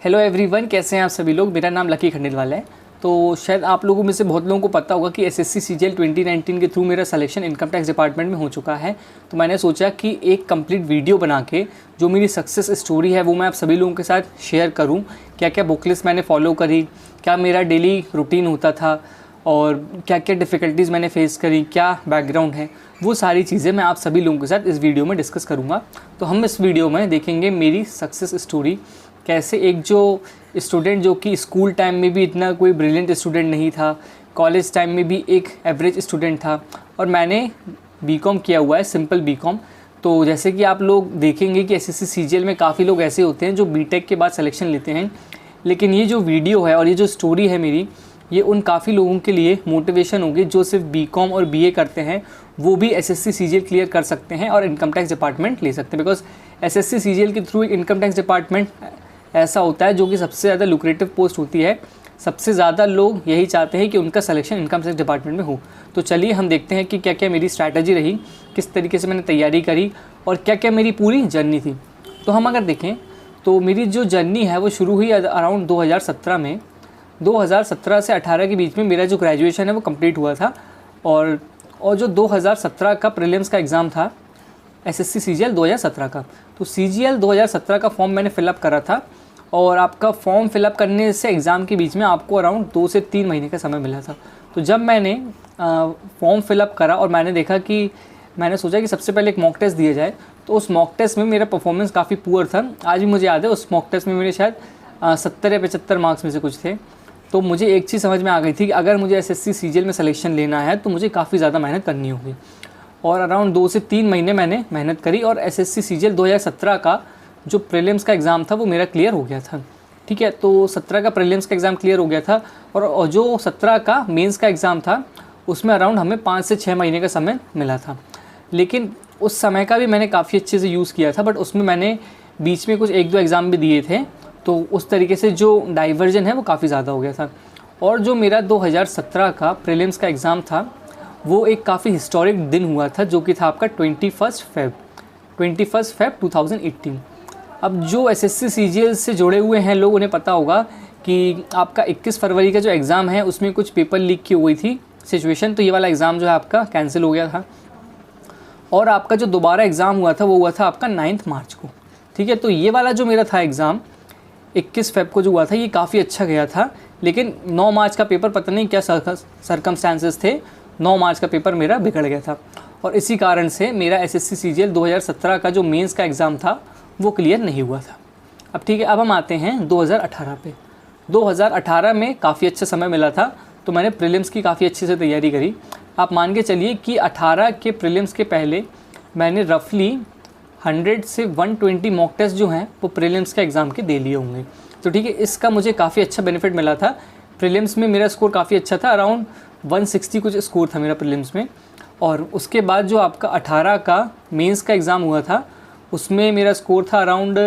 Hello everyone, कैसे हैं आप सभी लोग। मेरा नाम लकी खंडेलवाल है। तो शायद आप लोगों में से बहुत लोगों को पता होगा कि एसएससी सीजीएल 2019 के थ्रू मेरा सिलेक्शन इनकम टैक्स डिपार्टमेंट में हो चुका है। तो मैंने सोचा कि एक कंप्लीट वीडियो बना के जो मेरी सक्सेस स्टोरी है वो मैं आप सभी लोगों के साथ शेयर करूं। क्या क्या बुकलिस्ट मैंने फॉलो करी, क्या मेरा डेली रूटीन होता था और क्या क्या डिफ़िकल्टीज़ मैंने फेस करी, क्या बैकग्राउंड है, वो सारी चीज़ें मैं आप सभी लोगों के साथ इस वीडियो में डिस्कस करूँगा। तो हम इस वीडियो में देखेंगे मेरी सक्सेस स्टोरी, कैसे एक जो स्टूडेंट जो कि स्कूल टाइम में भी इतना कोई ब्रिलियंट स्टूडेंट नहीं था, कॉलेज टाइम में भी एक एवरेज स्टूडेंट था और मैंने बीकॉम किया हुआ है, सिंपल बीकॉम। तो जैसे कि आप लोग देखेंगे कि एसएससी सीजीएल में काफ़ी लोग ऐसे होते हैं जो बीटेक के बाद सिलेक्शन लेते हैं, लेकिन ये जो वीडियो है और ये जो स्टोरी है मेरी, ये उन काफ़ी लोगों के लिए मोटिवेशन होगी जो सिर्फ बीकॉम और बीए करते हैं, वो भी एसएससी सीजीएल क्लियर कर सकते हैं और इनकम टैक्स डिपार्टमेंट ले सकते हैं। बिकॉज एसएससी सीजीएल के थ्रू इनकम टैक्स डिपार्टमेंट ऐसा होता है जो कि सबसे ज़्यादा लुक्रेटिव पोस्ट होती है। सबसे ज़्यादा लोग यही चाहते हैं कि उनका सिलेक्शन इनकम टैक्स डिपार्टमेंट में हो। तो चलिए हम देखते हैं कि क्या क्या मेरी स्ट्रैटेजी रही, किस तरीके से मैंने तैयारी करी और क्या क्या मेरी पूरी जर्नी थी। तो हम अगर देखें तो मेरी जो जर्नी है वो शुरू हुई अराउंड 2017 में। 2017 से 18 के बीच में मेरा जो ग्रेजुएशन है वो कंप्लीट हुआ था और जो 2017 का प्रीलिम्स का एग्ज़ाम था एसएससी सीजीएल 2017 का, तो सीजीएल 2017 का फॉर्म मैंने फिलअप करा था और आपका फॉर्म फिलअप करने से एग्ज़ाम के बीच में आपको अराउंड 2 से 3 महीने का समय मिला था। तो जब मैंने फॉर्म फिलअप करा और मैंने देखा कि मैंने सोचा कि सबसे पहले एक मॉक टेस्ट दिया जाए, तो उस मॉक टेस्ट में मेरा परफॉर्मेंस काफ़ी पुअर था। आज भी मुझे याद है उस मॉक टेस्ट में मेरे शायद 70 या 75 मार्क्स में से कुछ थे। तो मुझे एक चीज़ समझ में आ गई थी कि अगर मुझे एसएससी सीजीएल में सिलेक्शन लेना है तो मुझे काफ़ी ज़्यादा मेहनत करनी होगी। और अराउंड 2 से 3 महीने मैंने मेहनत करी और एसएससी सीजीएल 2017 का जो प्रीलिम्स का एग्ज़ाम था वो मेरा क्लियर हो गया था। ठीक है, तो 17 का प्रीलिम्स का एग्ज़ाम क्लियर हो गया था और जो 17 का मेंस का एग्ज़ाम था उसमें अराउंड हमें 5 से 6 महीने का समय मिला था। लेकिन उस समय का भी मैंने काफ़ी अच्छे से यूज़ किया था, बट उसमें मैंने बीच में कुछ 1-2 एग्ज़ाम भी दिए थे, तो उस तरीके से जो डाइवर्जन है वो काफ़ी ज़्यादा हो गया था। और जो मेरा 2017 का प्रीलिम्स का एग्ज़ाम था वो एक काफ़ी हिस्टोरिक दिन हुआ था, जो कि था आपका 21 फ़ेब 2018। अब जो एसएससी सीजीएल से जुड़े हुए हैं लोग, उन्हें पता होगा कि आपका 21 फरवरी का जो एग्ज़ाम है उसमें कुछ पेपर लीक की हुई थी सिचुएशन, तो ये वाला एग्ज़ाम जो है आपका कैंसिल हो गया था और आपका जो दोबारा एग्ज़ाम हुआ था वो हुआ था आपका 9 मार्च को। ठीक है, तो ये वाला जो मेरा था एग्ज़ाम 21 फ़ेब को जो हुआ था ये काफ़ी अच्छा गया था, लेकिन 9 मार्च का पेपर पता नहीं क्या सरकमस्टेंसेस थे, 9 मार्च का पेपर मेरा बिगड़ गया था और इसी कारण से मेरा एसएससी सीजीएल 2017 का जो मेंस का एग्ज़ाम था वो क्लियर नहीं हुआ था। अब ठीक है, अब हम आते हैं 2018 पे। 2018 में काफ़ी अच्छा समय मिला था, तो मैंने प्रीलिम्स की काफ़ी अच्छे से तैयारी करी। आप मान के चलिए कि 18 के प्रीलिम्स के पहले मैंने रफली 100 से 120 मॉक टेस्ट जो हैं वो प्रीलिम्स के एग्ज़ाम के दे लिए होंगे। तो ठीक है, इसका मुझे काफ़ी अच्छा बेनिफिट मिला था। प्रीलिम्स में मेरा स्कोर काफ़ी अच्छा था, अराउंड 160 कुछ स्कोर था मेरा प्रीलिम्स में। और उसके बाद जो आपका 18 का मेंस का एग्ज़ाम हुआ था उसमें मेरा स्कोर था अराउंड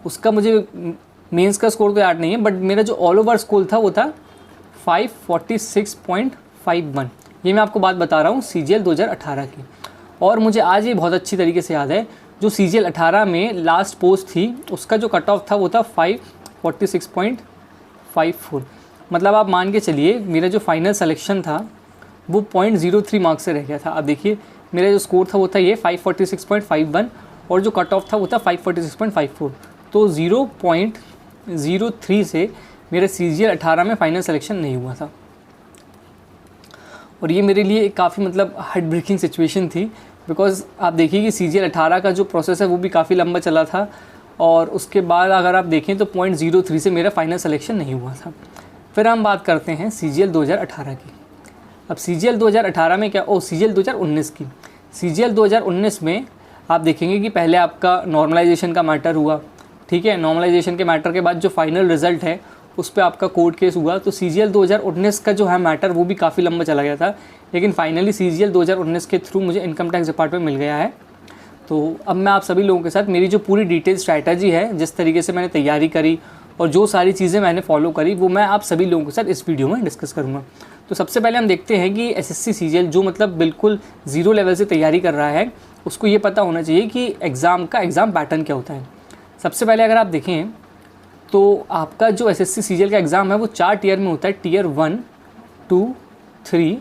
उसका मुझे मेंस का स्कोर तो याद नहीं है, बट मेरा जो ऑल ओवर स्कोर था वो था 546.51। ये मैं आपको बात बता रहा हूँ सीजीएल 2018 की। और मुझे आज ये बहुत अच्छी तरीके से याद है, जो सीजीएल 18 में लास्ट पोस्ट थी उसका जो कट ऑफ था वो था 546.54। मतलब आप मान के चलिए मेरा जो फाइनल सिलेक्शन था वो 0.03 मार्क्स से रह गया था। अब देखिए मेरा जो स्कोर था वो था ये 546.51 और जो कट ऑफ था वो था 546.54। तो 0.03 से मेरा सीजीएल 18 में फाइनल सिलेक्शन नहीं हुआ था और ये मेरे लिए काफ़ी मतलब हार्ट ब्रेकिंग सिचुएशन थी। बिकॉज आप देखिए कि सीजीएल 18 का जो प्रोसेस है वो भी काफ़ी लंबा चला था और उसके बाद अगर आप देखें तो 0.03 से मेरा फाइनल सिलेक्शन नहीं हुआ था। फिर हम बात करते हैं सीजीएल 2018 की। अब सीजीएल 2018 में क्या, सीजीएल 2019 की। सीजीएल 2019 में आप देखेंगे कि पहले आपका नॉर्मलाइजेशन का मैटर हुआ। ठीक है, नॉर्मलाइजेशन के मैटर के बाद जो फाइनल रिज़ल्ट है उस पर आपका कोर्ट केस हुआ। तो सीजीएल 2019 का जो है मैटर वो भी काफ़ी लंबा चला गया था, लेकिन फाइनली सीजीएल 2019 के थ्रू मुझे इनकम टैक्स डिपार्टमेंट मिल गया है। तो अब मैं आप सभी लोगों के साथ मेरी जो पूरी डिटेल स्ट्रैटेजी है, जिस तरीके से मैंने तैयारी करी और जो सारी चीज़ें मैंने फॉलो करी, वो मैं आप सभी लोगों के साथ इस वीडियो में डिस्कस करूँगा। तो सबसे पहले हम देखते हैं कि एसएससी सीजीएल जो मतलब बिल्कुल ज़ीरो लेवल से तैयारी कर रहा है, उसको ये पता होना चाहिए कि एग्ज़ाम पैटर्न क्या होता है। सबसे पहले अगर आप देखें तो आपका जो एसएससी सीजीएल का एग्ज़ाम है वो 4 टीयर में होता है, टीयर 1, 2, 3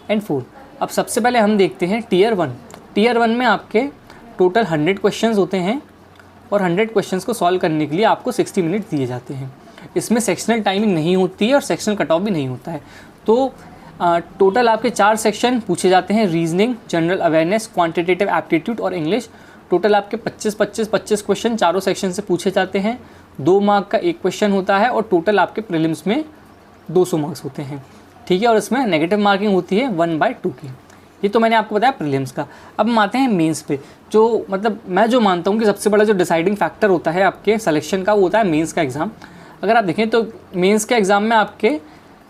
एंड 4। अब सबसे पहले हम देखते हैं टीयर 1। टीयर 1 में आपके टोटल 100 क्वेश्चंस होते हैं और 100 क्वेश्चंस को सॉल्व करने के लिए आपको 60 मिनट दिए जाते हैं। इसमें सेक्शनल टाइमिंग नहीं होती है और सेक्शनल कट ऑफ भी नहीं होता है। तो टोटल आपके 4 सेक्शन पूछे जाते हैं, reasoning, general awareness, quantitative aptitude और इंग्लिश। टोटल आपके 25 क्वेश्चन चारों सेक्शन से पूछे जाते हैं। 2 मार्क का एक क्वेश्चन होता है और टोटल आपके प्रीलिम्स में 200 मार्क्स होते हैं, ठीक है। और इसमें नेगेटिव मार्किंग होती है 1/2 की। ये तो मैंने आपको बताया प्रीलिम्स का। अब हम आते हैं मेंस पे, जो मतलब मैं जो मानता हूँ कि सबसे बड़ा जो डिसाइडिंग फैक्टर होता है आपके सिलेक्शन का, वो होता है मेंस का एग्ज़ाम। अगर आप देखें तो मेंस के एग्ज़ाम में आपके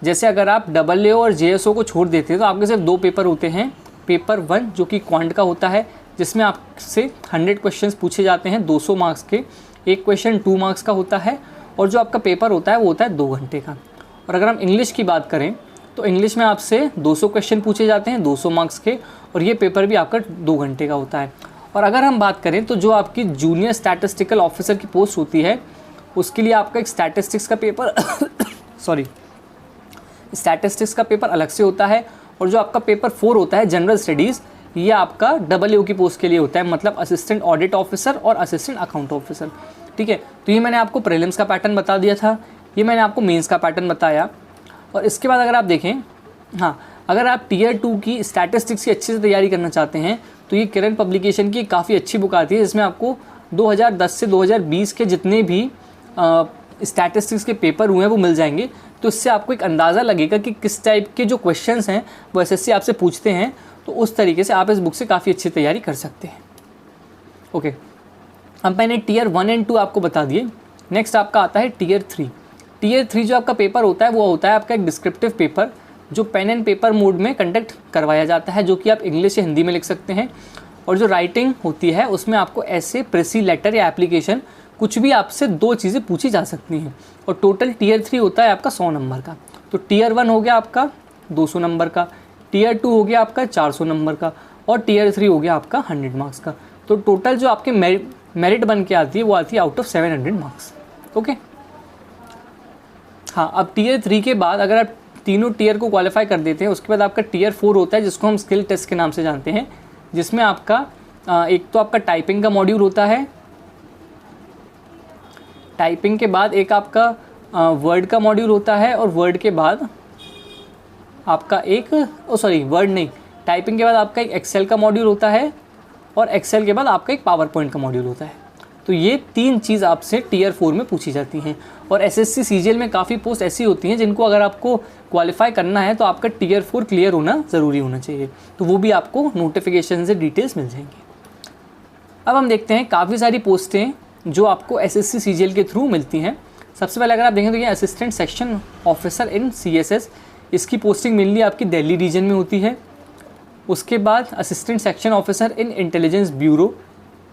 जैसे अगर आप AA और JSO को छोड़ देते हैं तो आपके सिर्फ 2 पेपर होते हैं। पेपर 1 जो कि क्वांट का होता है, जिसमें आपसे 100 क्वेश्चंस पूछे जाते हैं 200 मार्क्स के। एक क्वेश्चन 2 मार्क्स का होता है और जो आपका पेपर होता है वो होता है 2 घंटे का। और अगर हम इंग्लिश की बात करें तो इंग्लिश में आपसे 200 क्वेश्चन पूछे जाते हैं 200 मार्क्स के, और ये पेपर भी आपका 2 घंटे का होता है। और अगर हम बात करें तो जो आपकी जूनियर स्टैटिस्टिकल ऑफिसर की पोस्ट होती है उसके लिए आपका एक स्टैटिस्टिक्स का पेपर स्टैटिस्टिक्स का पेपर अलग से होता है। और जो आपका पेपर 4 होता है जनरल स्टडीज़, ये आपका AA की पोस्ट के लिए होता है, मतलब असिस्टेंट ऑडिट ऑफिसर और असिस्टेंट अकाउंट ऑफिसर, ठीक है। तो ये मैंने आपको प्रीलिम्स का पैटर्न बता दिया था, ये मैंने आपको मेंस का पैटर्न बताया। और इसके बाद अगर आप देखें, हाँ, अगर आप टीयर 2 की स्टैटिस्टिक्स की अच्छे से तैयारी करना चाहते हैं तो ये किरण पब्लिकेशन की काफ़ी अच्छी बुक आती है, जिसमें आपको 2010 से 2020 के जितने भी स्टैटिस्टिक्स के पेपर हुए हैं वो मिल जाएंगे। तो इससे आपको एक अंदाज़ा लगेगा कि किस टाइप के जो क्वेश्चंस हैं वो एसएससी आपसे पूछते हैं। तो उस तरीके से आप इस बुक से काफ़ी अच्छी तैयारी कर सकते हैं। ओके, अब मैंने टीयर 1 एंड 2 आपको बता दिए। नेक्स्ट आपका आता है टीयर 3। टीयर 3 जो आपका पेपर होता है वो होता है आपका एक डिस्क्रिप्टिव पेपर, जो पेन एंड पेपर मोड में कंडक्ट करवाया जाता है, जो कि आप इंग्लिश या हिंदी में लिख सकते हैं। और जो राइटिंग होती है उसमें आपको ऐसे प्रेसी लेटर या एप्लीकेशन कुछ भी आपसे 2 चीज़ें पूछी जा सकती हैं। और टोटल टीयर 3 होता है आपका 100 नंबर का। तो टीयर 1 हो गया आपका 200 नंबर का, टीयर 2 हो गया आपका 400 नंबर का, और टीयर 3 हो गया आपका 100 मार्क्स का। तो टोटल जो आपके मेरिट बन के आती है वो आती है आउट ऑफ 700 मार्क्स। ओके, हाँ, अब टीयर 3 के बाद अगर आप तीनों टीयर को क्वालिफाई कर देते हैं, उसके बाद आपका टीयर 4 होता है, जिसको हम स्किल टेस्ट के नाम से जानते हैं, जिसमें आपका एक तो आपका टाइपिंग का मॉड्यूल होता है। टाइपिंग के बाद एक आपका वर्ड का मॉड्यूल होता है, और वर्ड के बाद आपका एक वर्ड नहीं, टाइपिंग के बाद आपका एक एक्सेल का मॉड्यूल होता है, और एक्सेल के बाद आपका एक पावर पॉइंट का मॉड्यूल होता है। तो ये 3 चीज़ आपसे टीयर 4 में पूछी जाती हैं। और एसएससी सीजीएल में काफ़ी पोस्ट ऐसी होती हैं जिनको अगर आपको क्वालिफाई करना है तो आपका टीयर 4 क्लियर होना ज़रूरी होना चाहिए। तो वो भी आपको नोटिफिकेशन से डिटेल्स मिल जाएंगी। अब हम देखते हैं काफ़ी सारी पोस्टें जो आपको एसएससी सीजीएल के थ्रू मिलती हैं। सबसे पहले अगर आप देखें तो ये assistant section officer in CSS, इसकी पोस्टिंग मेनली आपकी दिल्ली रीजन में होती है। उसके बाद assistant section officer in intelligence bureau,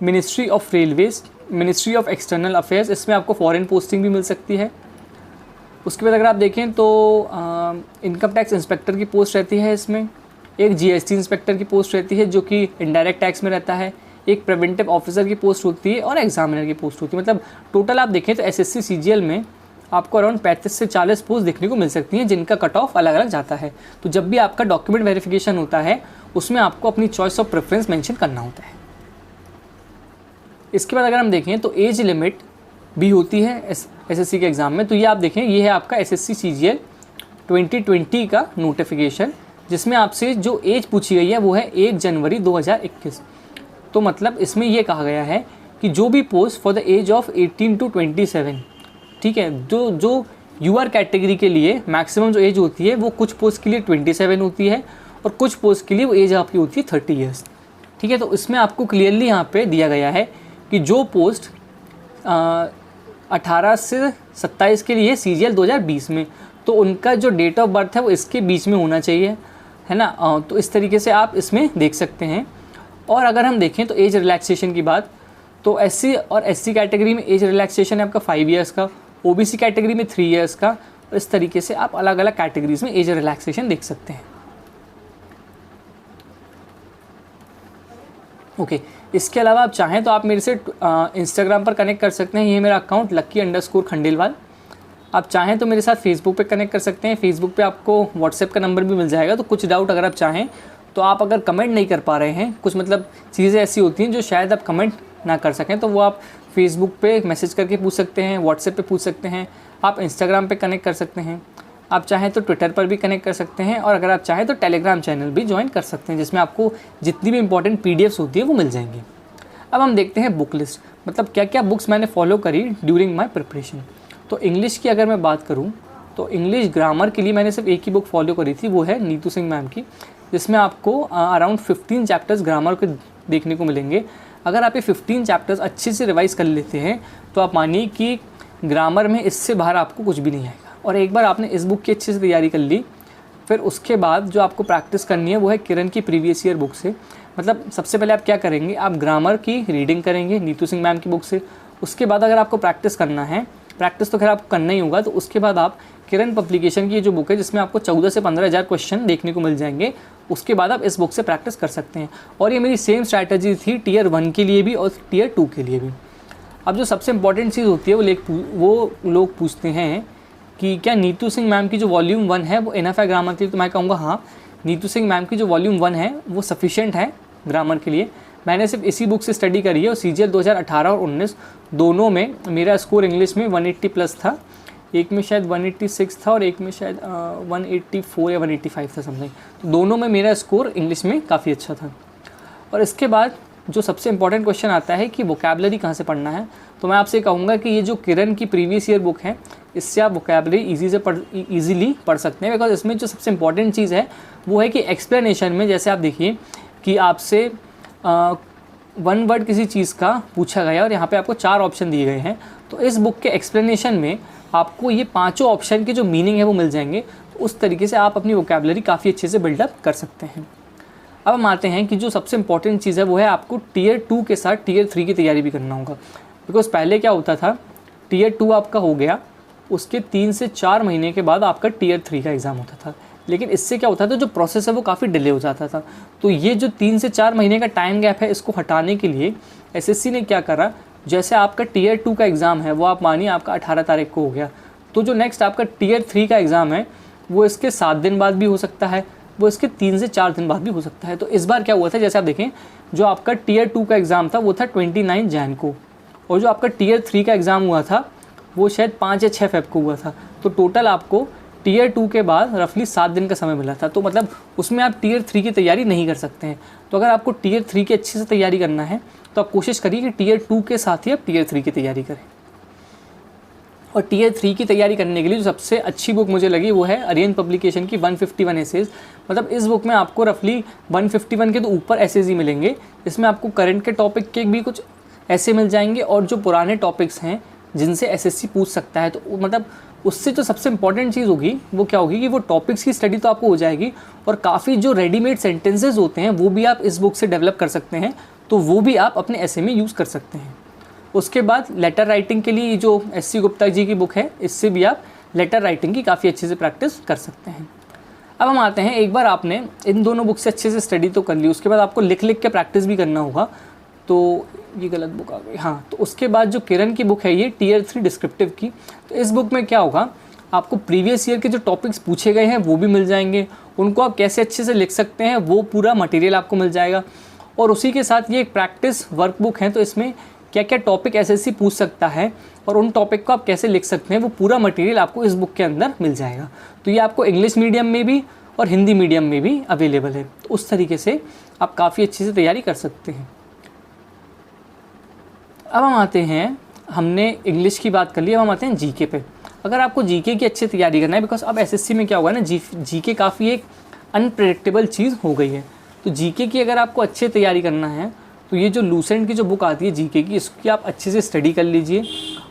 ministry of railways, ministry of external affairs, इसमें आपको फॉरेन पोस्टिंग भी मिल सकती है। उसके बाद अगर आप देखें तो इनकम टैक्स इंस्पेक्टर की पोस्ट रहती है, इसमें एक जीएसटी इंस्पेक्टर की पोस्ट रहती है जो कि इनडायरेक्ट टैक्स में रहता है, एक प्रिवेंटिव ऑफिसर की पोस्ट होती है, और एग्जामिनर की पोस्ट होती है। मतलब टोटल आप देखें तो एसएससी सीजीएल में आपको अराउंड 35 से 40 पोस्ट देखने को मिल सकती हैं, जिनका कट ऑफ अलग अलग जाता है। तो जब भी आपका डॉक्यूमेंट वेरिफिकेशन होता है उसमें आपको अपनी चॉइस ऑफ प्रेफरेंस मेंशन करना होता है। इसके बाद अगर हम देखें तो एज लिमिट भी होती है एसएससी के एग्ज़ाम में। तो ये आप देखें, ये है आपका एसएससी सीजीएल 2020 का नोटिफिकेशन, जिसमें आपसे जो एज पूछी गई है वो है 1 जनवरी 2021। तो मतलब इसमें ये कहा गया है कि जो भी post for the age of 18 to 27, ठीक है, जो यूआर कैटेगरी के लिए मैक्सिमम जो एज होती है वो कुछ पोस्ट के लिए 27 होती है, और कुछ पोस्ट के लिए वो एज आपकी होती है 30 ईयर्स, ठीक है। तो इसमें आपको क्लियरली यहाँ पे दिया गया है कि जो पोस्ट 18 से 27 के लिए सीजीएल 2020 में, तो उनका जो डेट ऑफ बर्थ है वो इसके बीच में होना चाहिए, है ना। तो इस तरीके से आप इसमें देख सकते हैं। और अगर हम देखें तो एज रिलैक्सेशन की बात, तो एससी और एसटी कैटेगरी में एज रिलैक्सेशन है आपका 5 ईयर्स का, ओबीसी कैटेगरी में 3 ईयर्स का, और इस तरीके से आप अलग अलग कैटेगरीज में एज रिलैक्सेशन देख सकते हैं। ओके, इसके अलावा आप चाहें तो आप मेरे से इंस्टाग्राम पर कनेक्ट कर सकते हैं, ये मेरा अकाउंट lucky_खंडेलवाल। आप चाहें तो मेरे साथ फेसबुक पे कनेक्ट कर सकते हैं, फेसबुक पे आपको व्हाट्सएप का नंबर भी मिल जाएगा। तो कुछ डाउट अगर आप चाहें तो आप अगर कमेंट नहीं कर पा रहे हैं, कुछ मतलब चीज़ें ऐसी होती हैं जो शायद आप कमेंट ना कर सकें, तो वो आप फेसबुक पे मैसेज करके पूछ सकते हैं, व्हाट्सएप पे पूछ सकते हैं, आप इंस्टाग्राम पे कनेक्ट कर सकते हैं, आप चाहें तो ट्विटर पर भी कनेक्ट कर सकते हैं, और अगर आप चाहें तो टेलीग्राम चैनल भी ज्वाइन कर सकते हैं, जिसमें आपको जितनी भी इंपॉर्टेंट पीडीएफ्स होती है वो मिल जाएंगी। अब हम देखते हैं बुक लिस्ट, मतलब क्या क्या बुक्स मैंने फॉलो करी ड्यूरिंग माई प्रिपरेशन। तो इंग्लिश की अगर मैं बात करूँ तो इंग्लिश ग्रामर के लिए मैंने सिर्फ एक ही बुक फॉलो करी थी, वो है नीतू सिंह मैम की, जिसमें आपको अराउंड 15 चैप्टर्स ग्रामर के देखने को मिलेंगे। अगर आप ये 15 चैप्टर्स अच्छे से रिवाइज कर लेते हैं तो आप मानिए कि ग्रामर में इससे बाहर आपको कुछ भी नहीं आएगा। और एक बार आपने इस बुक की अच्छे से तैयारी कर ली, फिर उसके बाद जो आपको प्रैक्टिस करनी है वो है किरण की प्रीवियस ईयर बुक से। मतलब सबसे पहले आप क्या करेंगे, आप ग्रामर की रीडिंग करेंगे नीतू सिंह मैम की बुक से। उसके बाद अगर आपको प्रैक्टिस करना है, प्रैक्टिस तो खैर आपको करना ही होगा, तो उसके बाद आप किरण पब्लिकेशन की जो बुक है जिसमें आपको 14 से 15 हज़ार क्वेश्चन देखने को मिल जाएंगे, उसके बाद आप इस बुक से प्रैक्टिस कर सकते हैं। और ये मेरी सेम स्ट्रैटेजी थी टियर 1 के लिए भी और टियर 2 के लिए भी। अब जो सबसे इंपॉर्टेंट चीज़ होती है वो लोग पूछते हैं कि क्या नीतू सिंह मैम की जो वॉल्यूम 1 है वो इनफ है ग्रामर के लिए, तो मैं कहूँगा हाँ, नीतू सिंह मैम की जो वॉल्यूम 1 है वो सफिशिएंट है ग्रामर के लिए। मैंने सिर्फ इसी बुक से स्टडी करी है और सीजीएल 2018 और 19 दोनों में मेरा स्कोर इंग्लिश में 180 प्लस था, एक में शायद 186 था और एक में शायद 184 या 185 था समथिंग। तो दोनों में मेरा स्कोर इंग्लिश में काफ़ी अच्छा था। और इसके बाद जो सबसे इंपॉर्टेंट क्वेश्चन आता है कि वोकैबुलरी कहाँ से पढ़ना है, तो मैं आपसे कहूँगा कि ये जो किरण की प्रीवियस ईयर बुक है, इससे आप वोकैबुलरी ईजीली पढ़ सकते हैं। बिकॉज इसमें जो सबसे इंपॉर्टेंट चीज़ है वो है कि एक्सप्लेनेशन में, जैसे आप देखिए कि आपसे 1 वर्ड किसी चीज़ का पूछा गया और यहाँ पे आपको 4 ऑप्शन दिए गए हैं, तो इस बुक के एक्सप्लेनेशन में आपको ये 5 ऑप्शन के जो मीनिंग है वो मिल जाएंगे। तो उस तरीके से आप अपनी वोकैबुलरी काफ़ी अच्छे से बिल्डअप कर सकते हैं। अब हम आते हैं कि जो सबसे इंपॉर्टेंट चीज़ है वो है आपको टियर 2 के साथ टियर 3 की तैयारी भी करना होगा। बिकॉज पहले क्या होता था, टियर 2 आपका हो गया, उसके 3 से 4 महीने के बाद आपका टियर 3 का एग्ज़ाम होता था। लेकिन इससे क्या होता था, जो प्रोसेस है वो काफ़ी डिले हो जाता था। तो ये जो 3 से 4 महीने का टाइम गैप है, इसको हटाने के लिए एसएससी ने क्या करा, जैसे आपका टियर 2 का एग्ज़ाम है वो आप मानिए आपका 18 तारीख को हो गया, तो जो नेक्स्ट आपका टियर 3 का एग्ज़ाम है वो इसके 7 दिन बाद भी हो सकता है, वो इसके 3 से 4 दिन बाद भी हो सकता है। तो इस बार क्या हुआ था, जैसे आप देखें जो आपका टियर 2 का एग्ज़ाम था वो था 29 जैन को, और जो आपका टियर 3 का एग्ज़ाम हुआ था वो शायद 5 या 6 फेब को हुआ था। तो टोटल आपको टियर 2 के बाद रफली 7 दिन का समय मिला था। तो मतलब उसमें आप टियर 3 की तैयारी नहीं कर सकते हैं। तो अगर आपको टियर 3 की अच्छे से तैयारी करना है तो आप कोशिश करिए कि टियर 2 के साथ ही आप टियर 3 की तैयारी करें। और टियर 3 की तैयारी करने के लिए जो सबसे अच्छी बुक मुझे लगी वो है अरिहंत पब्लिकेशन की 151 एसेज। मतलब इस बुक में आपको रफली 151 के तो ऊपर एसेज ही मिलेंगे। इसमें आपको करंट के टॉपिक के भी कुछ ऐसे मिल जाएंगे और जो पुराने टॉपिक्स हैं जिनसे एसएससी पूछ सकता है। तो मतलब उससे जो सबसे इंपॉर्टेंट चीज़ होगी वो क्या होगी कि वो टॉपिक्स की स्टडी तो आपको हो जाएगी, और काफ़ी जो रेडीमेड सेंटेंसेस होते हैं वो भी आप इस बुक से डेवलप कर सकते हैं, तो वो भी आप अपने ऐसे में यूज़ कर सकते हैं। उसके बाद लेटर राइटिंग के लिए जो एससी गुप्ता जी की बुक है, इससे भी आप लेटर राइटिंग की काफ़ी अच्छे से प्रैक्टिस कर सकते हैं। अब हम आते हैं, एक बार आपने इन दोनों बुक से अच्छे से स्टडी तो कर ली, उसके बाद आपको लिख के प्रैक्टिस भी करना होगा। तो ये गलत बुक आ गई, हाँ। तो उसके बाद जो किरण की बुक है ये टियर 3 डिस्क्रिप्टिव की, तो इस बुक में क्या होगा, आपको प्रीवियस ईयर के जो टॉपिक्स पूछे गए हैं वो भी मिल जाएंगे, उनको आप कैसे अच्छे से लिख सकते हैं वो पूरा मटेरियल आपको मिल जाएगा। और उसी के साथ ये एक प्रैक्टिस वर्कबुक है, तो इसमें क्या क्या टॉपिक एसएससी पूछ सकता है और उन टॉपिक को आप कैसे लिख सकते हैं वो पूरा मटेरियल आपको इस बुक के अंदर मिल जाएगा। तो ये आपको इंग्लिश मीडियम में भी और हिंदी मीडियम में भी अवेलेबल है। तो उस तरीके से आप काफ़ी अच्छे से तैयारी कर सकते हैं। अब हम आते हैं, हमने इंग्लिश की बात कर ली, अब हम आते हैं जीके पे। अगर आपको जीके की अच्छी तैयारी करना है, बिकॉज अब एसएससी में क्या हुआ है ना, जीके काफ़ी एक अनप्रेडिक्टेबल चीज़ हो गई है। तो जीके की अगर आपको अच्छी तैयारी करना है तो ये जो लूसेंट की जो बुक आती है जीके की, इसकी आप अच्छे से स्टडी कर लीजिए।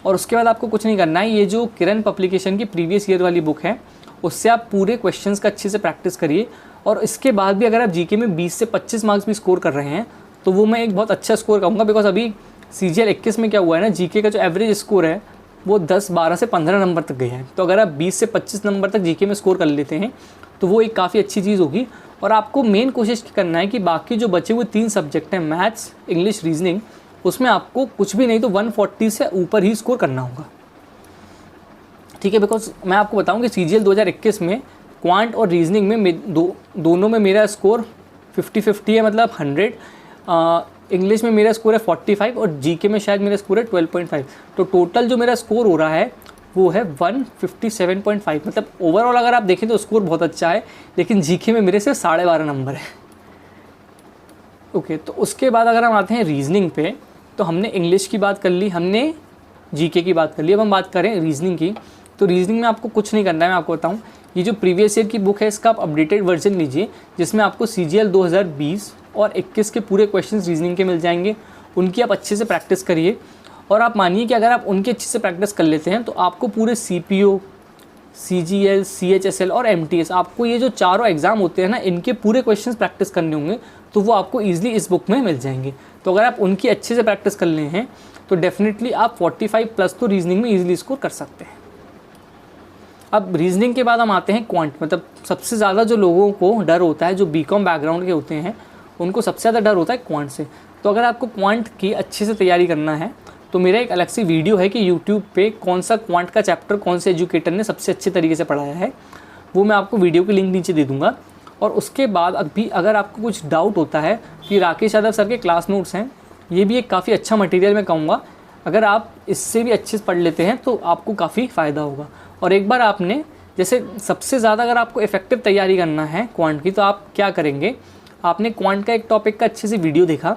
और उसके बाद आपको कुछ नहीं करना है, ये जो किरण पब्लिकेशन की प्रीवियस ईयर वाली बुक है उससे आप पूरे क्वेश्चंस का अच्छे से प्रैक्टिस करिए। और इसके बाद भी अगर आप जीके में 20 से 25 मार्क्स भी स्कोर कर रहे हैं तो वो मैं एक बहुत अच्छा स्कोर कहूँगा। बिकॉज अभी सीजीएल 21 में क्या हुआ है ना, जीके का जो एवरेज स्कोर है वो 10, 12 से 15 नंबर तक गया है। तो अगर आप 20 से 25 नंबर तक जीके में स्कोर कर लेते हैं तो वो एक काफ़ी अच्छी चीज़ होगी। और आपको मेन कोशिश करना है कि बाकी जो बचे हुए 3 सब्जेक्ट हैं, मैथ्स, इंग्लिश, रीजनिंग, उसमें आपको कुछ भी नहीं तो 140 से ऊपर ही स्कोर करना होगा, ठीक है। बिकॉज मैं आपको बताऊं कि CGL 2021 में क्वांट और रीजनिंग में दोनों में मेरा स्कोर 50-50 है, मतलब 100। इंग्लिश में मेरा स्कोर है 45 और GK में शायद मेरा स्कोर है 12.5। तो टोटल जो मेरा स्कोर हो रहा है वो है 157.5। मतलब ओवरऑल अगर आप देखें तो स्कोर बहुत अच्छा है, लेकिन GK में मेरे से 12.5 नंबर है। ओके, तो उसके बाद अगर हम आते हैं रीजनिंग पे, तो हमने इंग्लिश की बात कर ली, हमने GK की बात कर ली। अब हम बात करें रीजनिंग की, तो रीजनिंग में आपको कुछ नहीं करना है। मैं आपको बताऊं, ये जो प्रीवियस ईयर की बुक है इसका आप अपडेटेड वर्जन लीजिए, जिसमें आपको CGL 2020 और 21 के पूरे क्वेश्चंस रीजनिंग के मिल जाएंगे। उनकी आप अच्छे से प्रैक्टिस करिए, और आप मानिए कि अगर आप उनकी अच्छे से प्रैक्टिस कर लेते हैं तो आपको पूरे CPO, CGL, CHSL और MTS, आपको ये जो चारों एग्ज़ाम होते हैं ना, इनके पूरे क्वेश्चंस प्रैक्टिस करने होंगे, तो वो आपको ईजिली इस बुक में मिल जाएंगे। तो अगर आप उनकी अच्छे से प्रैक्टिस कर ले हैं तो डेफिनेटली आप 45+ तो रीजनिंग में ईजिली स्कोर कर सकते हैं। अब रीजनिंग के बाद हम आते हैं क्वांट। मतलब सबसे ज़्यादा जो लोगों को डर होता है, जो BCom बैकग्राउंड के होते हैं, उनको सबसे ज़्यादा डर होता है क्वांट से। तो अगर आपको क्वांट की अच्छे से तैयारी करना है तो मेरा एक अलग सी वीडियो है कि यूट्यूब पे कौन सा क्वांट का चैप्टर कौन से एजुकेटर ने सबसे अच्छे तरीके से पढ़ाया है, वो मैं आपको वीडियो की लिंक नीचे दे दूँगा। और उसके बाद अभी अगर आपको कुछ डाउट होता है कि राकेश यादव सर के क्लास नोट्स हैं, ये भी एक काफ़ी अच्छा मटेरियल मैं कहूँगा, अगर आप इससे भी अच्छे से पढ़ लेते हैं तो आपको काफ़ी फ़ायदा होगा। और एक बार आपने जैसे सबसे ज़्यादा अगर आपको इफेक्टिव तैयारी करना है क्वांट की, तो आप क्या करेंगे, आपने क्वांट का एक टॉपिक का अच्छे से वीडियो देखा,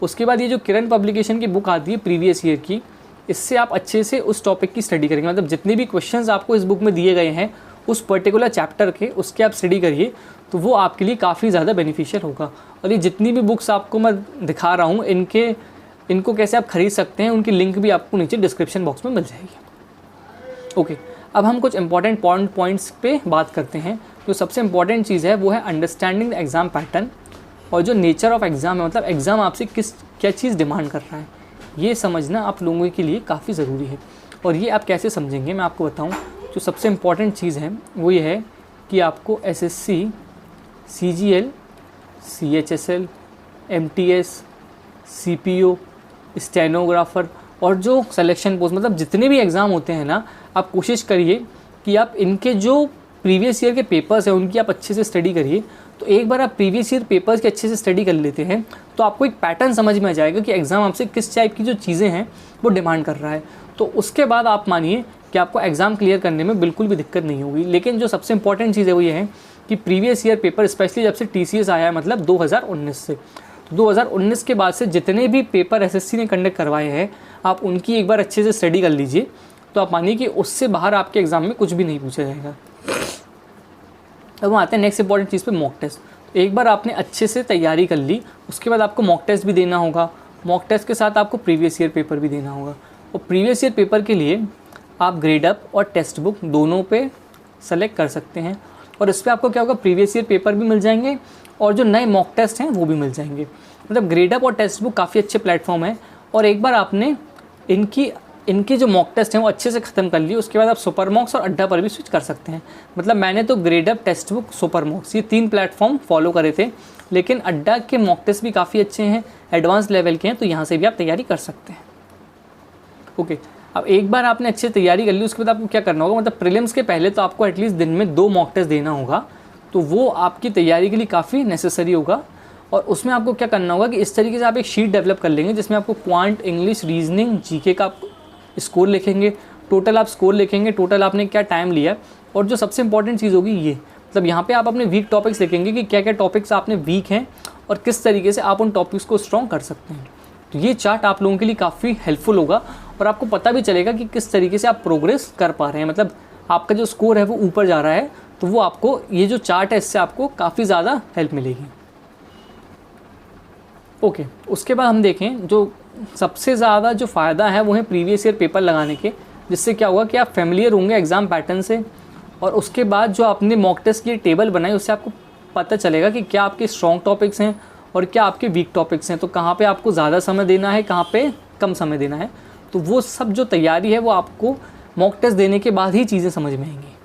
उसके बाद ये जो किरण पब्लिकेशन की बुक आती है प्रीवियस ईयर की, इससे आप अच्छे से उस टॉपिक की स्टडी करेंगे। मतलब जितने भी क्वेश्चंस आपको इस बुक में दिए गए हैं उस पर्टिकुलर चैप्टर के, उसके आप स्टडी करिए, तो वो आपके लिए काफ़ी ज़्यादा बेनिफिशियल होगा। और ये जितनी भी बुक्स आपको मैं दिखा रहा हूँ, इनको कैसे आप खरीद सकते हैं, उनकी लिंक भी आपको नीचे डिस्क्रिप्शन बॉक्स में मिल जाएगी। ओके, अब हम कुछ इंपॉर्टेंट पॉइंट्स पे बात करते हैं। जो सबसे इंपॉर्टेंट चीज़ है वो है अंडरस्टैंडिंग द एग्ज़ाम पैटर्न, और जो नेचर ऑफ एग्ज़ाम है, मतलब एग्ज़ाम आपसे क्या चीज़ डिमांड कर रहा है, ये समझना आप लोगों के लिए काफ़ी ज़रूरी है। और ये आप कैसे समझेंगे, मैं आपको बताऊँ। जो सबसे इम्पॉर्टेंट चीज़ है वो ये है कि आपको SSC, CGL, CHSL, MTS, CPO, stenographer और जो सिलेक्शन पोस्ट, मतलब जितने भी एग्ज़ाम होते हैं ना, आप कोशिश करिए कि आप इनके जो प्रीवियस ईयर के पेपर्स हैं उनकी आप अच्छे से स्टडी करिए। तो एक बार आप प्रीवियस ईयर पेपर्स के अच्छे से स्टडी कर लेते हैं तो आपको एक पैटर्न समझ में आ जाएगा कि एग्ज़ाम आपसे किस टाइप की जो चीज़ें हैं वो डिमांड कर रहा है। तो उसके बाद आप मानिए कि आपको एग्ज़ाम क्लियर करने में बिल्कुल भी दिक्कत नहीं होगी। लेकिन जो सबसे इंपॉर्टेंट चीज़ है वो ये है कि प्रीवियस ईयर पेपर, स्पेशली जब से TCS आया है, मतलब 2019 से, 2019 के बाद से जितने भी पेपर SSC ने कंडक्ट करवाए हैं, आप उनकी एक बार अच्छे से स्टडी कर लीजिए, तो आप मानिए कि उससे बाहर आपके एग्ज़ाम में कुछ भी नहीं पूछा जाएगा। अब हम आते हैं नेक्स्ट इंपॉर्टेंट चीज़ पे, मॉक टेस्ट। एक बार आपने अच्छे से तैयारी कर ली, उसके बाद आपको मॉक टेस्ट भी देना होगा। मॉक टेस्ट के साथ आपको प्रीवियस ईयर पेपर भी देना होगा। और प्रीवियस ईयर पेपर के लिए आप ग्रेड अप और टेक्स्ट बुक दोनों पे सेलेक्ट कर सकते हैं, और इस पर आपको क्या होगा, प्रीवियस ईयर पेपर भी मिल जाएंगे और जो नए मॉक टेस्ट हैं वो भी मिल जाएंगे। मतलब ग्रेड अप और टेक्स्ट बुक काफ़ी अच्छे प्लेटफॉर्म है, और एक बार आपने इनकी जो मॉक टेस्ट हैं वो अच्छे से ख़त्म कर लिए, उसके बाद आप सुपर मॉक्स और अड्डा पर भी स्विच कर सकते हैं। मतलब मैंने तो grade up, text book, super मॉक्स, ये 3 प्लेटफॉर्म फॉलो करे थे, लेकिन अड्डा के मॉक टेस्ट भी काफ़ी अच्छे हैं, एडवांस लेवल के हैं, तो यहाँ से भी आप तैयारी कर सकते हैं। ओके, अब एक बार आपने अच्छी तैयारी कर ली, उसके बाद आपको क्या करना होगा, मतलब प्रीलिम्स के पहले तो आपको एटलीस्ट दिन में 2 मॉक टेस्ट देना होगा, तो वो आपकी तैयारी के लिए काफ़ी नेसेसरी होगा। और उसमें आपको क्या करना होगा कि इस तरीके से आप एक शीट डेवलप कर लेंगे जिसमें आपको क्वांट, इंग्लिश, रीजनिंग, GK का स्कोर लिखेंगे, टोटल आप स्कोर लिखेंगे, टोटल आपने क्या टाइम लिया, और जो सबसे इंपॉर्टेंट चीज़ होगी ये, मतलब यहाँ पे आप अपने वीक टॉपिक्स लिखेंगे कि क्या क्या टॉपिक्स आपने वीक हैं और किस तरीके से आप उन टॉपिक्स को स्ट्रॉन्ग कर सकते हैं। तो ये चार्ट आप लोगों के लिए काफ़ी हेल्पफुल होगा, और आपको पता भी चलेगा कि किस तरीके से आप प्रोग्रेस कर पा रहे हैं, मतलब आपका जो स्कोर है वो ऊपर जा रहा है। तो वो आपको ये जो चार्ट है इससे आपको काफ़ी ज़्यादा हेल्प मिलेगी। ओके, उसके बाद हम देखें जो सबसे ज़्यादा जो फ़ायदा है वो है प्रीवियस ईयर पेपर लगाने के, जिससे क्या होगा कि आप फेमिलियर होंगे एग्ज़ाम पैटर्न से, और उसके बाद जो आपने मॉक टेस्ट की टेबल बनाई उससे आपको पता चलेगा कि क्या आपके स्ट्रॉन्ग टॉपिक्स हैं और क्या आपके वीक टॉपिक्स हैं, तो कहाँ पे आपको ज़्यादा समय देना है, कहाँ पे कम समय देना है। तो वो सब जो तैयारी है वो आपको मॉक टेस्ट देने के बाद ही चीज़ें समझ में आएंगी।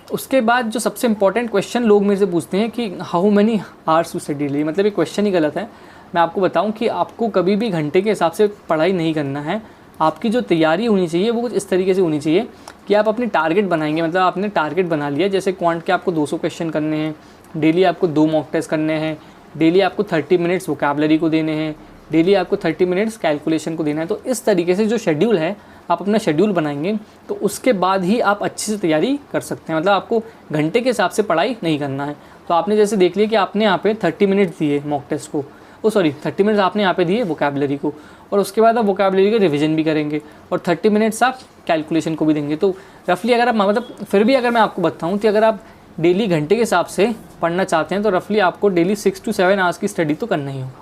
उसके बाद जो सबसे इंपॉर्टेंट क्वेश्चन लोग मेरे से पूछते हैं कि how many hours to study daily, मतलब ये क्वेश्चन ही गलत है। मैं आपको बताऊं कि आपको कभी भी घंटे के हिसाब से पढ़ाई नहीं करना है। आपकी जो तैयारी होनी चाहिए वो कुछ इस तरीके से होनी चाहिए कि आप अपनी टारगेट बनाएंगे, मतलब आपने टारगेट बना लिया, जैसे क्वांट के आपको 200 क्वेश्चन करने हैं, डेली आपको 2 मॉक टेस्ट करने हैं, डेली आपको 30 मिनट्स वोकैबुलरी को देने हैं, डेली आपको 30 मिनट्स कैलकुलेशन को देना है। तो इस तरीके से जो शेड्यूल है, आप अपना शेड्यूल बनाएंगे तो उसके बाद ही आप अच्छे से तैयारी कर सकते हैं। मतलब आपको घंटे के हिसाब से पढ़ाई नहीं करना है। तो आपने जैसे देख लिया कि आपने यहाँ पे 30 मिनट्स दिए मॉक टेस्ट को, 30 मिनट्स आपने यहाँ पे दिए वोकैबुलरी को, और उसके बाद आप वोकैबुलरी का रिवीजन भी करेंगे और 30 मिनट्स आप कैलकुलेशन को भी देंगे। तो रफली अगर आप, मतलब फिर भी अगर मैं आपको बताऊँ कि अगर आप डेली घंटे के हिसाब से पढ़ना चाहते हैं तो रफली आपको डेली 6 to 7 आवर्स की स्टडी तो करना ही होगा।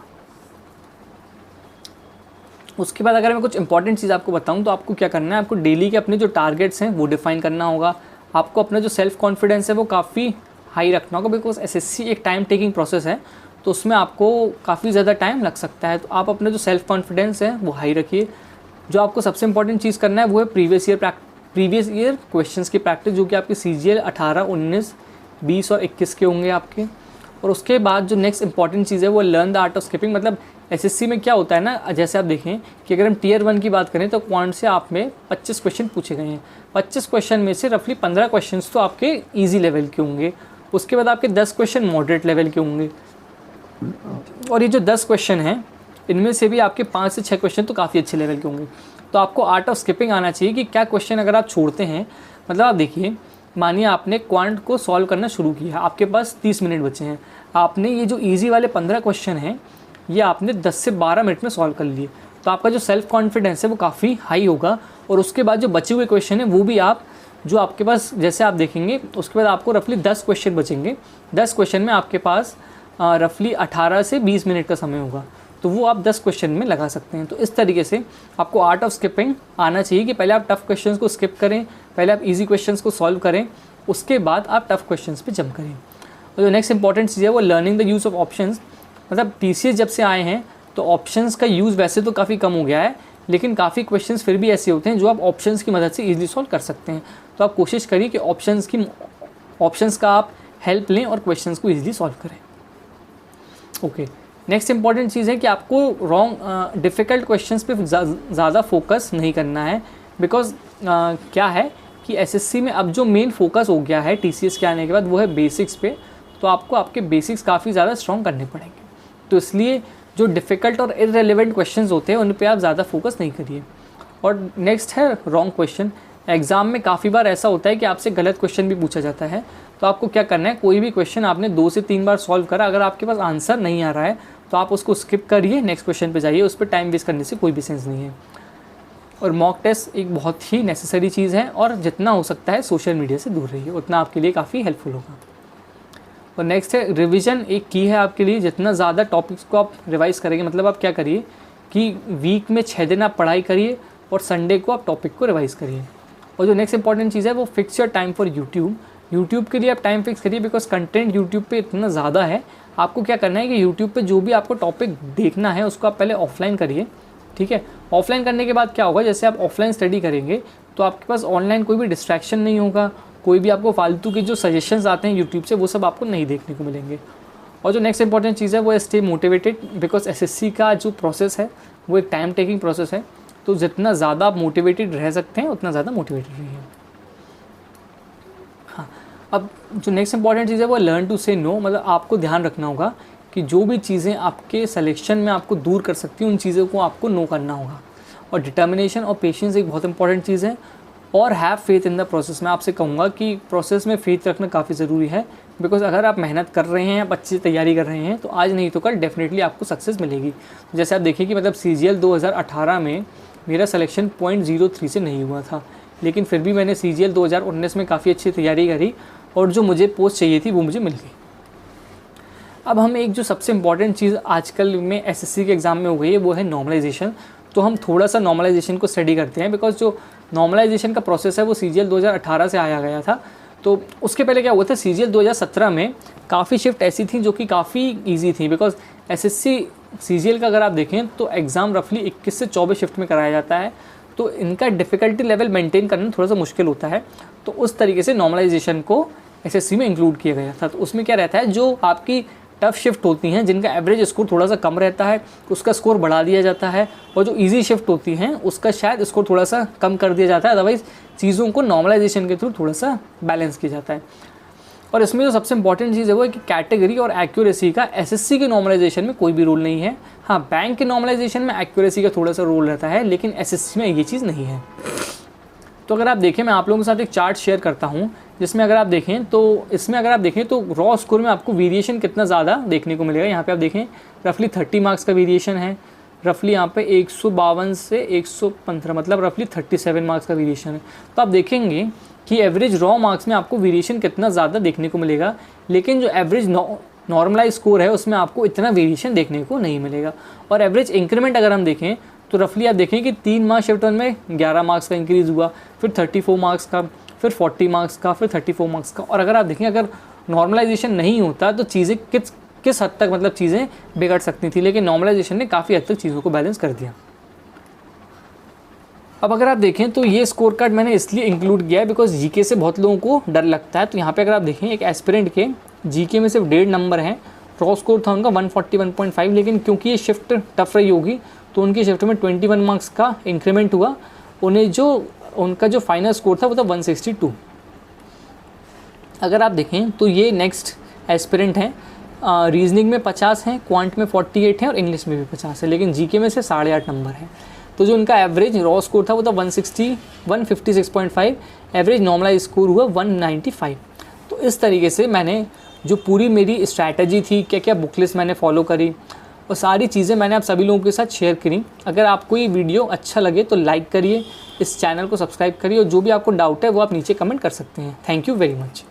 उसके बाद अगर मैं कुछ इंपॉर्टेंट चीज़ आपको बताऊं तो आपको क्या करना है, आपको डेली के अपने जो टारगेट्स हैं वो डिफाइन करना होगा। आपको अपना जो सेल्फ कॉन्फिडेंस है वो काफ़ी हाई रखना होगा, बिकॉज एसएससी एक टाइम टेकिंग प्रोसेस है, तो उसमें आपको काफ़ी ज़्यादा टाइम लग सकता है। तो आप अपना जो सेल्फ कॉन्फिडेंस है वो हाई रखिए। जो आपको सबसे इंपॉर्टेंट चीज़ करना है वो है प्रीवियस ईयर क्वेश्चंस की प्रैक्टिस, जो कि आपके CGL 18, 19, 20 और 21 के होंगे आपके। और उसके बाद जो नेक्स्ट इंपॉर्टेंट चीज़ है वो learn the art of skipping. मतलब एसएससी में क्या होता है ना, जैसे आप देखें कि अगर हम Tier 1 की बात करें तो क्वांट से आप में 25 क्वेश्चन पूछे गए हैं। 25 क्वेश्चन में से रफली 15 क्वेश्चन तो आपके ईजी लेवल के होंगे, उसके बाद आपके 10 क्वेश्चन मॉडरेट लेवल के होंगे, और ये जो 10 क्वेश्चन हैं इनमें से भी आपके 5 से 6 क्वेश्चन तो काफ़ी अच्छे लेवल के होंगे। तो आपको आर्ट ऑफ स्किपिंग आना चाहिए कि क्या क्वेश्चन अगर आप छोड़ते हैं, मतलब आप देखिए, मानिए आपने क्वांट को सॉल्व करना शुरू किया, आपके पास 30 मिनट बचे हैं, आपने ये जो ईजी वाले 15 क्वेश्चन हैं ये आपने 10 से 12 मिनट में सॉल्व कर लिए, तो आपका जो सेल्फ कॉन्फिडेंस है वो काफ़ी हाई होगा। और उसके बाद जो बचे हुए क्वेश्चन हैं वो भी आप, जो आपके पास, जैसे आप देखेंगे उसके बाद आपको रफली 10 क्वेश्चन बचेंगे। 10 क्वेश्चन में आपके पास रफली 18 से 20 मिनट का समय होगा, तो वो आप 10 क्वेश्चन में लगा सकते हैं। तो इस तरीके से आपको आर्ट ऑफ स्किपिंग आना चाहिए कि पहले आप टफ़ क्वेश्चंस को स्किप करें, पहले आप इजी क्वेश्चंस को सॉल्व करें, उसके बाद आप टफ़ क्वेश्चंस पे जंप करें। और जो नेक्स्ट इंपॉर्टेंट चीज़ है वो learning the use of options. मतलब TCS जब से आए हैं तो ऑप्शंस का यूज़ वैसे तो काफ़ी कम हो गया है, लेकिन काफ़ी क्वेश्चंस फिर भी ऐसे होते हैं जो आप ऑप्शंस की मदद से ईजिली सॉल्व कर सकते हैं। तो आप कोशिश करिए कि ऑप्शंस का आप हेल्प लें और क्वेश्चंस को ईजिली सॉल्व करें। ओके, नेक्स्ट इंपॉर्टेंट चीज़ है कि आपको डिफ़िकल्ट क्वेश्चंस पे ज़्यादा फोकस नहीं करना है, बिकॉज क्या है कि एसएससी में अब जो मेन फोकस हो गया है TCS के आने के बाद वो है बेसिक्स पे। तो आपको आपके बेसिक्स काफ़ी ज़्यादा स्ट्रॉन्ग करने पड़ेंगे, तो इसलिए जो डिफ़िकल्ट और इररेलेवेंट क्वेश्चंस होते हैं उन पे आप ज़्यादा फोकस नहीं करिए। और नेक्स्ट है रॉन्ग क्वेश्चन। एग्ज़ाम में काफ़ी बार ऐसा होता है कि आपसे गलत क्वेश्चन भी पूछा जाता है, तो आपको क्या करना है, कोई भी क्वेश्चन आपने 2 से 3 बार सॉल्व करा, अगर आपके पास आंसर नहीं आ रहा है तो आप उसको स्किप करिए, नेक्स्ट क्वेश्चन पे जाइए, उस पर टाइम वेस्ट करने से कोई भी सेंस नहीं है। और मॉक टेस्ट एक बहुत ही नेसेसरी चीज़ है, और जितना हो सकता है सोशल मीडिया से दूर रहिए, उतना आपके लिए काफ़ी हेल्पफुल होगा। और नेक्स्ट है रिवीजन, एक की है आपके लिए। जितना ज़्यादा टॉपिक्स को आप रिवाइज़ करेंगे, मतलब आप क्या करिए कि वीक में 6 दिन आप पढ़ाई करिए और संडे को आप टॉपिक को रिवाइज़ करिए। और जो नेक्स्ट इंपॉर्टेंट चीज़ है वो fix your time for YouTube के लिए आप टाइम फिक्स करिए, बिकॉज कंटेंट यूट्यूब पे इतना ज़्यादा है। आपको क्या करना है कि यूट्यूब पे जो भी आपको टॉपिक देखना है उसको आप पहले ऑफलाइन करिए, ठीक है। ऑफलाइन करने के बाद क्या होगा, जैसे आप ऑफलाइन स्टडी करेंगे तो आपके पास ऑनलाइन कोई भी डिस्ट्रैक्शन नहीं होगा, कोई भी आपको फालतू के जो सजेशंस आते हैं यूट्यूब से वो सब आपको नहीं देखने को मिलेंगे। और जो नेक्स्ट इंपॉर्टेंट चीज़ है वो है स्टे मोटिवेटेड, बिकॉज एसएससी का जो प्रोसेस है वो एक टाइम टेकिंग प्रोसेस है, तो जितना ज़्यादा आप मोटिवेटेड रह सकते हैं उतना ज़्यादा मोटिवेटेड रहिए। हाँ, अब जो नेक्स्ट इंपॉर्टेंट चीज़ है वो लर्न टू से नो। मतलब आपको ध्यान रखना होगा कि जो भी चीज़ें आपके सिलेक्शन में आपको दूर कर सकती हैं उन चीज़ों को आपको नो करना होगा। और डिटर्मिनेशन और पेशेंस एक बहुत इंपॉर्टेंट चीज़ है। और have faith in the process. मैं आपसे कहूँगा कि प्रोसेस में फेथ रखना काफ़ी ज़रूरी है, बिकॉज अगर आप मेहनत कर रहे हैं, आप अच्छी तैयारी कर रहे हैं तो आज नहीं तो कल डेफिनेटली आपको सक्सेस मिलेगी। जैसे आप देखिए कि मतलब CGL 2018 में मेरा सिलेक्शन 0.03 से नहीं हुआ था, लेकिन फिर भी मैंने CGL 2019 में काफ़ी अच्छी तैयारी करी और जो मुझे पोस्ट चाहिए थी वो मुझे मिल गई। अब हम एक जो सबसे इम्पॉर्टेंट चीज़ आजकल में SSC के एग्ज़ाम में हो गई है वो है नॉर्मलाइजेशन। तो हम थोड़ा सा नॉर्मलाइजेशन को स्टडी करते हैं, बिकॉज जो नॉर्मलाइजेशन का प्रोसेस है वो CGL 2018 से आया गया था। तो उसके पहले क्या हुआ था, CGL 2017 में काफ़ी शिफ्ट ऐसी थी जो कि काफ़ी इजी थी, बिकॉज SSC CGL का अगर आप देखें तो एग्ज़ाम रफली 21 से 24 शिफ्ट में कराया जाता है। तो इनका डिफ़िकल्टी लेवल मेंटेन करना थोड़ा सा मुश्किल होता है। तो उस तरीके से नॉर्मलाइजेशन को एसएससी में इंक्लूड किया गया था। तो उसमें क्या रहता है, जो आपकी टफ शिफ्ट होती हैं जिनका एवरेज स्कोर थोड़ा सा कम रहता है उसका स्कोर बढ़ा दिया जाता है, और जो इजी शिफ्ट होती हैं उसका शायद स्कोर थोड़ा सा कम कर दिया जाता है। अदरवाइज़ चीज़ों को नॉर्मलाइजेशन के थ्रू थोड़ा सा बैलेंस किया जाता है। और इसमें जो सबसे इंपॉर्टेंट चीज़ है वो है कि कैटेगरी और एक्यूरेसी का एसएससी के नॉर्मलाइजेशन में कोई भी रोल नहीं है। हाँ, बैंक के नॉर्मलाइजेशन में एक्यूरेसी का थोड़ा सा रोल रहता है, लेकिन एसएससी में ये चीज़ नहीं है। तो अगर आप देखें, मैं आप लोगों के साथ एक चार्ट शेयर करता हूँ जिसमें अगर आप देखें तो इसमें अगर आप देखें तो रॉ स्कोर में आपको वेरिएशन कितना ज़्यादा देखने को मिलेगा। यहाँ पे आप देखें रफली 30 मार्क्स का वेरिएशन है, रफली यहाँ पे 152 से 115 मतलब रफली 37 मार्क्स का वेरिएशन है। तो आप देखेंगे कि एवरेज रॉ मार्क्स में आपको वेरिएशन कितना ज़्यादा देखने को मिलेगा, लेकिन जो एवरेज नॉर्मलाइज स्कोर है उसमें आपको इतना वेरिएशन देखने को नहीं मिलेगा। और एवरेज इंक्रीमेंट अगर हम देखें तो रफली आप देखें कि 3 मार्क्स शिफ्ट वन में 11 मार्क्स का इंक्रीज़ हुआ, फिर 34 मार्क्स का, फिर 40 मार्क्स का, फिर 34 मार्क्स का। और अगर आप देखें अगर नॉर्मलाइजेशन नहीं होता तो चीज़ें किस हद तक मतलब चीज़ें बिगड़ सकती थी, लेकिन नॉर्मलाइजेशन ने काफ़ी हद तक चीज़ों को बैलेंस कर दिया। अब अगर आप देखें तो ये स्कोर कार्ड मैंने इसलिए इंक्लूड किया है बिकॉज जीके से बहुत लोगों को डर लगता है। तो यहाँ पे अगर आप देखें एक एस्पिरेंट के जीके में सिर्फ 1.5 नंबर हैं, रॉ स्कोर था उनका 141.5, लेकिन क्योंकि ये शिफ्ट टफ रही होगी तो उनकी शिफ्ट में 21 मार्क्स का इंक्रीमेंट हुआ, उन्हें जो उनका जो फाइनल स्कोर था वो था 162। अगर आप देखें तो ये नेक्स्ट एस्पिरेंट हैं, रीजनिंग में 50 हैं, क्वांट में 48 हैं और इंग्लिश में भी 50 है, लेकिन जीके में से 8.5 नंबर है। तो जो उनका एवरेज रॉ स्कोर था वो था 156.5, एवरेज नॉर्मलाइज स्कोर हुआ 195। तो इस तरीके से मैंने जो पूरी मेरी स्ट्रैटेजी थी, क्या क्या बुकलिस्ट मैंने फॉलो करी, और सारी चीज़ें मैंने आप सभी लोगों के साथ शेयर करी। अगर आपको ये वीडियो अच्छा लगे तो लाइक करिए, इस चैनल को सब्सक्राइब करिए, और जो भी आपको डाउट है वो आप नीचे कमेंट कर सकते हैं। Thank you very much.